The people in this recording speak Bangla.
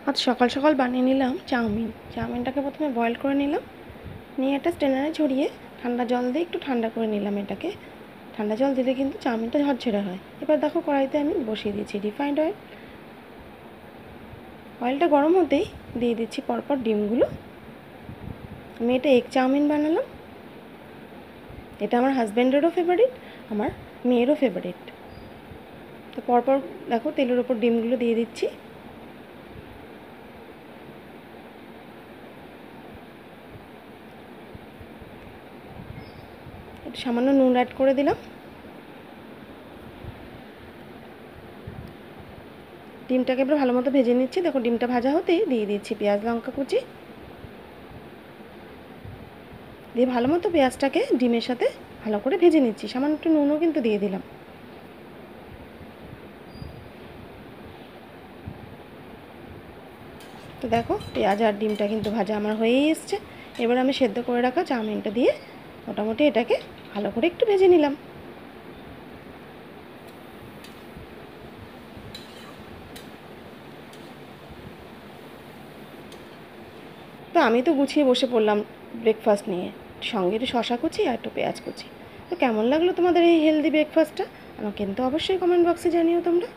আজ সকাল সকাল বানিয়ে নিলাম চাউমিনটাকে প্রথমে বয়েল করে নিলাম, নিয়ে একটা স্ট্রেনারে ঝরিয়ে ঠান্ডা জল দিয়ে একটু ঠান্ডা করে নিলাম। এটাকে ঠান্ডা জল দিলে কিন্তু চাউমিনটা ঝরঝরে হয়। এবার দেখো কড়াইতে আমি বসিয়ে দিচ্ছি রিফাইন্ড অয়েল। অয়েলটা গরম হতেই দিয়ে দিচ্ছি পরপর ডিমগুলো। আমি এটা এগ চাউমিন বানালাম। এটা আমার হাজব্যান্ডেরও ফেভারিট, আমার মেয়েরও ফেভারিট। তো পরপর দেখো তেলের ওপর ডিমগুলো দিয়ে দিচ্ছি। একটু সামান্য নুন অ্যাড করে দিলাম। ডিমটাকে এবার ভালো মতো ভেজে নিচ্ছি। দেখো ডিমটা ভাজা হতেই দিয়ে দিচ্ছি পেঁয়াজ লঙ্কা কুচি, দিয়ে ভালো মতো পেঁয়াজটাকে ডিমের সাথে ভালো করে ভেজে নিচ্ছি। সামান্য একটু নুনও কিন্তু দিয়ে দিলাম। তো দেখো পেঁয়াজ আর ডিমটা কিন্তু ভাজা আমার হয়েই এসছে। এবার আমি সেদ্ধ করে রাখা চাউমিনটা দিয়ে মোটামুটি এটাকে ভালো করে একটু ভেজে নিলাম। তো আমি তো গুছিয়ে বসে পড়লাম ব্রেকফাস্ট নিয়ে, সঙ্গে একটু শশা কুচি আর একটু পেঁয়াজ কুচি। তো কেমন লাগলো তোমাদের এই হেলদি ব্রেকফাস্টটা আমাকে কিন্তু অবশ্যই কমেন্ট বক্সে জানিও তোমরা।